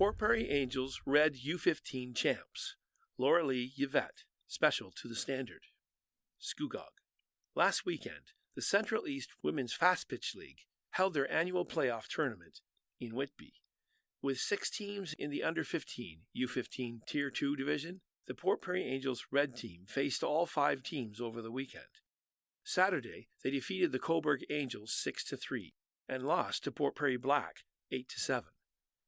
Port Perry Angels Red U15 Champs. Laura Lee Yvette, special to the Standard. Scugog. Last weekend, the Central East Women's Fast Pitch League held their annual playoff tournament in Whitby. With 6 teams in the under-15 U15 Tier 2 division, the Port Perry Angels Red team faced all 5 teams over the weekend. Saturday, they defeated the Coburg Angels 6-3 and lost to Port Perry Black 8-7.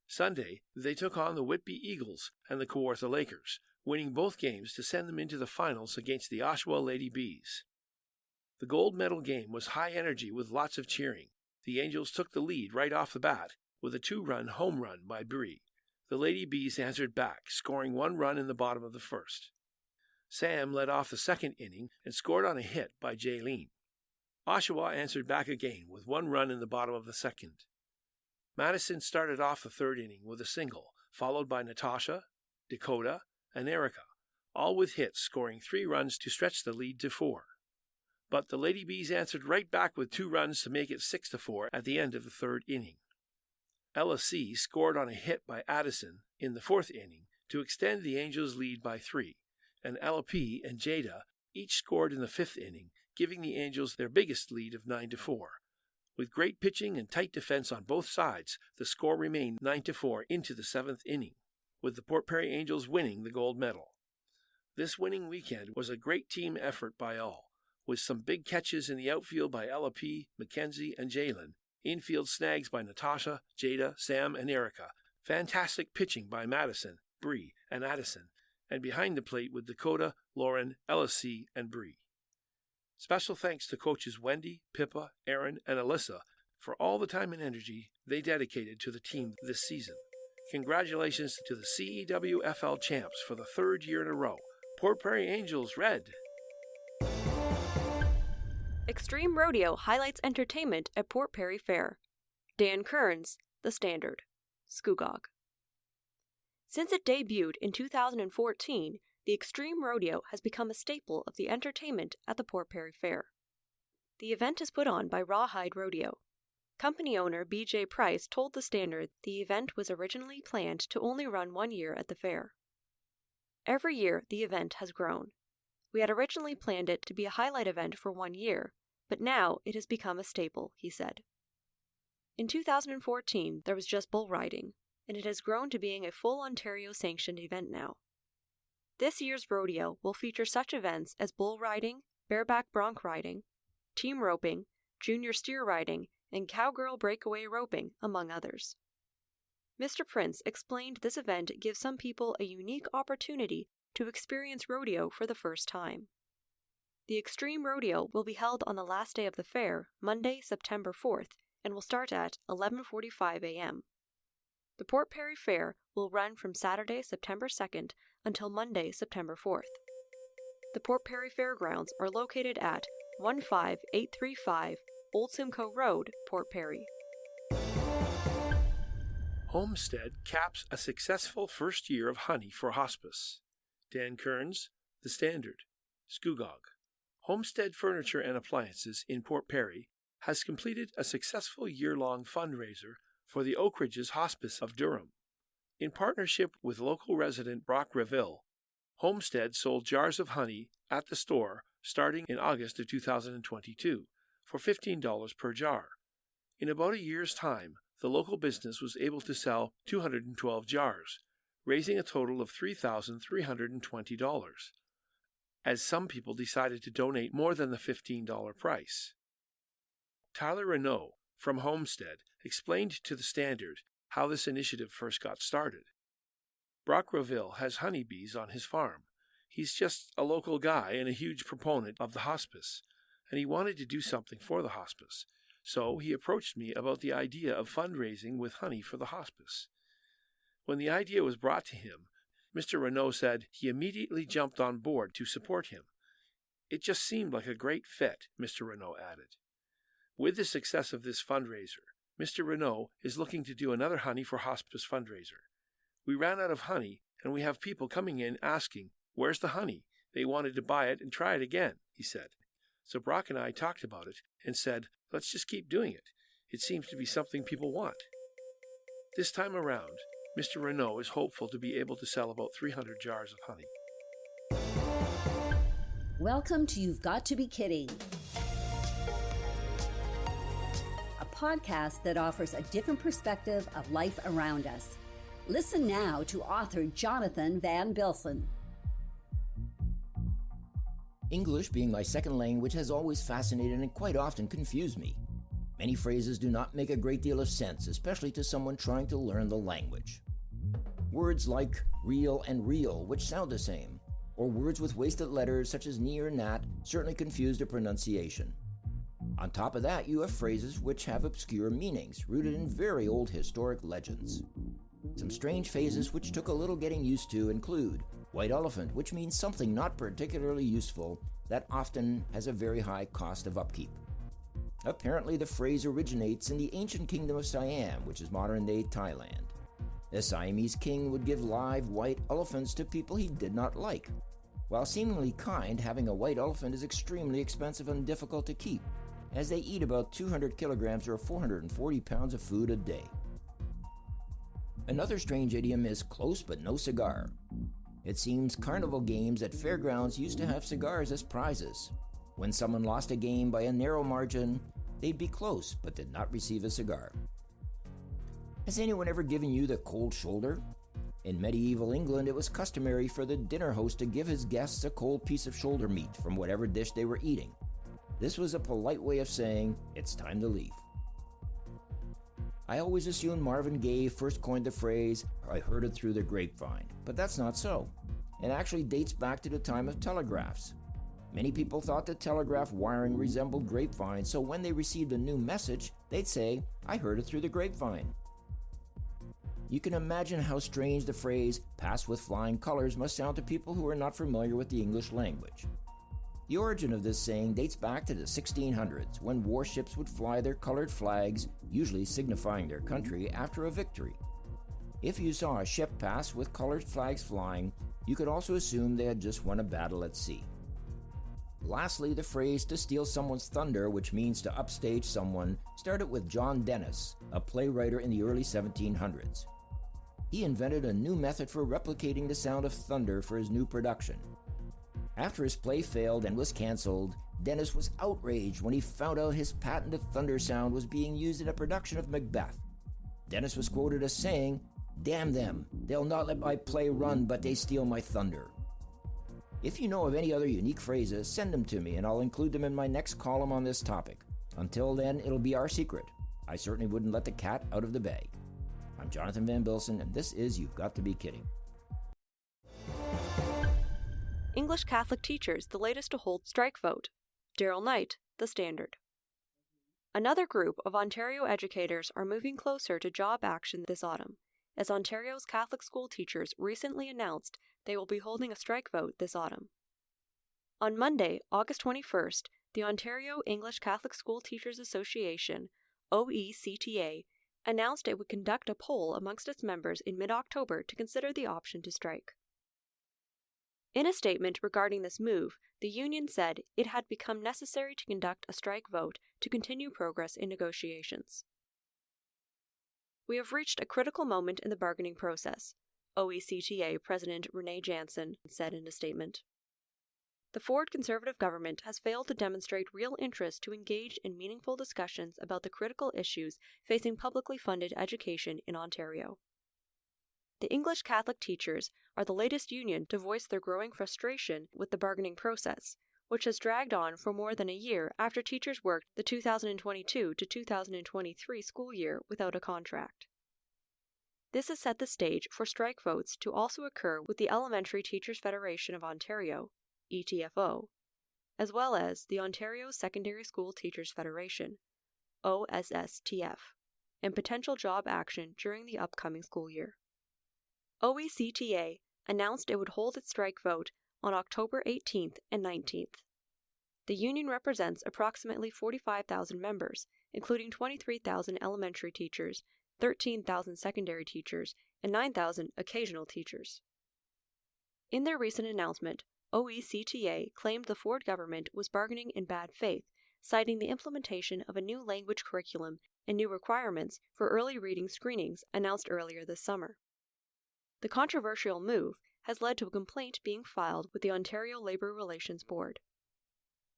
Sunday, they took on the Whitby Eagles and the Kawartha Lakers, winning both games to send them into the finals against the Oshawa Lady Bees. The gold medal game was high energy with lots of cheering. The Angels took the lead right off the bat with a 2-run home run by Bree. The Lady Bees answered back, scoring 1 run in the bottom of the first. Sam led off the second inning and scored on a hit by Jaylene. Oshawa answered back again with 1 run in the bottom of the second. Madison started off the third inning with a single, followed by Natasha, Dakota, and Erica, all with hits, scoring 3 runs to stretch the lead to 4. But the Lady Bees answered right back with 2 runs to make it 6-4 at the end of the third inning. Ella C. scored on a hit by Addison in the fourth inning to extend the Angels' lead by 3, and Ella P. and Jada each scored in the fifth inning, giving the Angels their biggest lead of 9-4. With great pitching and tight defense on both sides, the score remained 9-4 into the 7th inning, with the Port Perry Angels winning the gold medal. This winning weekend was a great team effort by all, with some big catches in the outfield by Ella P., Mackenzie, and Jalen, infield snags by Natasha, Jada, Sam, and Erica, fantastic pitching by Madison, Bree, and Addison, and behind the plate with Dakota, Lauren, Ella C., and Bree. Special thanks to coaches Wendy, Pippa, Aaron, and Alyssa for all the time and energy they dedicated to the team this season. Congratulations to the CEWFL champs for the 3rd year in a row, Port Perry Angels Red. Extreme Rodeo highlights entertainment at Port Perry Fair. Dan Kearns, The Standard. Scugog. Since it debuted in 2014, the Extreme Rodeo has become a staple of the entertainment at the Port Perry Fair. The event is put on by Rawhide Rodeo. Company owner B.J. Price told The Standard the event was originally planned to only run 1 year at the fair. Every year, the event has grown. We had originally planned it to be a highlight event for 1 year, but now it has become a staple, he said. In 2014, there was just bull riding, and it has grown to being a full Ontario-sanctioned event now. This year's rodeo will feature such events as bull riding, bareback bronc riding, team roping, junior steer riding, and cowgirl breakaway roping, among others. Mr. Prince explained this event gives some people a unique opportunity to experience rodeo for the first time. The Extreme Rodeo will be held on the last day of the fair, Monday, September 4th, and will start at 11:45 a.m. The Port Perry Fair will run from Saturday, September 2nd until Monday, September 4th. The Port Perry Fairgrounds are located at 15835 Old Simcoe Road, Port Perry. Homestead caps a successful first year of honey for hospice. Dan Kearns, The Standard. Scugog. Homestead Furniture and Appliances in Port Perry has completed a successful year-long fundraiser for the Oak Ridges Hospice of Durham. In partnership with local resident Brock Reville, Homestead sold jars of honey at the store starting in August of 2022 for $15 per jar. In about a year's time, the local business was able to sell 212 jars, raising a total of $3,320, as some people decided to donate more than the $15 price. Tyler Renault from Homestead explained to The Standard how this initiative first got started. Brock Reville has honeybees on his farm. He's just a local guy and a huge proponent of the hospice, and he wanted to do something for the hospice. So he approached me about the idea of fundraising with honey for the hospice. When the idea was brought to him, Mr. Renault said he immediately jumped on board to support him. It just seemed like a great fit, Mr. Renault added. With the success of this fundraiser, Mr. Renault is looking to do another Honey for Hospice fundraiser. We ran out of honey, and we have people coming in asking, "Where's the honey?" They wanted to buy it and try it again, he said. So Brock and I talked about it and said, let's just keep doing it. It seems to be something people want. This time around, Mr. Renault is hopeful to be able to sell about 300 jars of honey. Welcome to You've Got to Be Kidding, a podcast that offers a different perspective of life around us. Listen now to author Jonathan van Bilsen. English, being my second language, has always fascinated and quite often confused me. Many phrases do not make a great deal of sense, especially to someone trying to learn the language. Words like real and real, which sound the same, or words with wasted letters such as ni or nat, certainly confuse the pronunciation. On top of that, you have phrases which have obscure meanings, rooted in very old historic legends. Some strange phrases which took a little getting used to include white elephant, which means something not particularly useful that often has a very high cost of upkeep. Apparently, the phrase originates in the ancient kingdom of Siam, which is modern-day Thailand. The Siamese king would give live white elephants to people he did not like. While seemingly kind, having a white elephant is extremely expensive and difficult to keep, as they eat about 200 kilograms or 440 pounds of food a day. Another strange idiom is close but no cigar. It seems carnival games at fairgrounds used to have cigars as prizes. When someone lost a game by a narrow margin, they'd be close but did not receive a cigar. Has anyone ever given you the cold shoulder? In medieval England, it was customary for the dinner host to give his guests a cold piece of shoulder meat from whatever dish they were eating. This was a polite way of saying, it's time to leave. I always assumed Marvin Gaye first coined the phrase, I heard it through the grapevine, but that's not so. It actually dates back to the time of telegraphs. Many people thought that telegraph wiring resembled grapevine, so when they received a new message, they'd say, I heard it through the grapevine. You can imagine how strange the phrase, pass with flying colors, must sound to people who are not familiar with the English language. The origin of this saying dates back to the 1600s, when warships would fly their colored flags, usually signifying their country, after a victory. If you saw a ship pass with colored flags flying, you could also assume they had just won a battle at sea. Lastly, the phrase to steal someone's thunder, which means to upstage someone, started with John Dennis, a playwright in the early 1700s. He invented a new method for replicating the sound of thunder for his new production. After his play failed and was canceled, Dennis was outraged when he found out his patented thunder sound was being used in a production of Macbeth. Dennis was quoted as saying, "Damn them, they'll not let my play run, but they steal my thunder." If you know of any other unique phrases, send them to me and I'll include them in my next column on this topic. Until then, it'll be our secret. I certainly wouldn't let the cat out of the bag. I'm Jonathan van Bilsen, and this is You've Got to Be Kidding. English Catholic teachers the latest to hold strike vote. Daryl Knight, The Standard. Another group of Ontario educators are moving closer to job action this autumn, as Ontario's Catholic school teachers recently announced they will be holding a strike vote this autumn. On Monday, August 21st, the Ontario English Catholic School Teachers Association, OECTA, announced it would conduct a poll amongst its members in mid-October to consider the option to strike. In a statement regarding this move, the union said it had become necessary to conduct a strike vote to continue progress in negotiations. We have reached a critical moment in the bargaining process, OECTA President Renee Jansen said in a statement. The Ford Conservative government has failed to demonstrate real interest to engage in meaningful discussions about the critical issues facing publicly funded education in Ontario. The English Catholic teachers are the latest union to voice their growing frustration with the bargaining process, which has dragged on for more than a year after teachers worked the 2022 to 2023 school year without a contract. This has set the stage for strike votes to also occur with the Elementary Teachers Federation of Ontario, ETFO, as well as the Ontario Secondary School Teachers Federation, OSSTF, and potential job action during the upcoming school year. OECTA announced it would hold its strike vote on October 18th and 19th. The union represents approximately 45,000 members, including 23,000 elementary teachers, 13,000 secondary teachers, and 9,000 occasional teachers. In their recent announcement, OECTA claimed the Ford government was bargaining in bad faith, citing the implementation of a new language curriculum and new requirements for early reading screenings announced earlier this summer. The controversial move has led to a complaint being filed with the Ontario Labour Relations Board.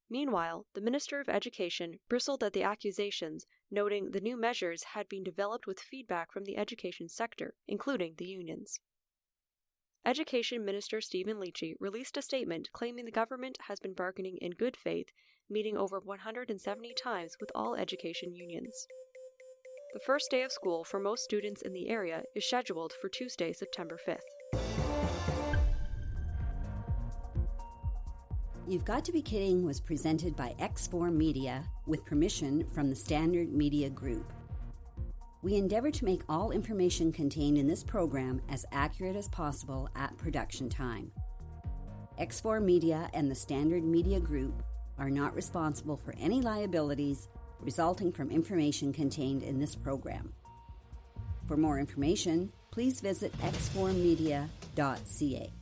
Meanwhile, the Minister of Education bristled at the accusations, noting the new measures had been developed with feedback from the education sector, including the unions. Education Minister Stephen Lecce released a statement claiming the government has been bargaining in good faith, meeting over 170 times with all education unions. The first day of school for most students in the area is scheduled for Tuesday, September 5th. You've Got to Be Kidding was presented by X4 Media with permission from the Standard Media Group. We endeavor to make all information contained in this program as accurate as possible at production time. X4 Media and the Standard Media Group are not responsible for any liabilities resulting from information contained in this program. For more information, please visit x4media.ca.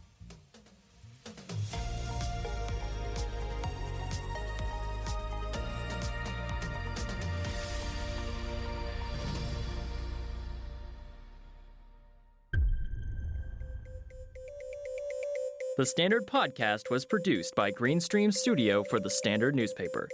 The Standard Podcast was produced by Greenstream Studio for the Standard newspaper.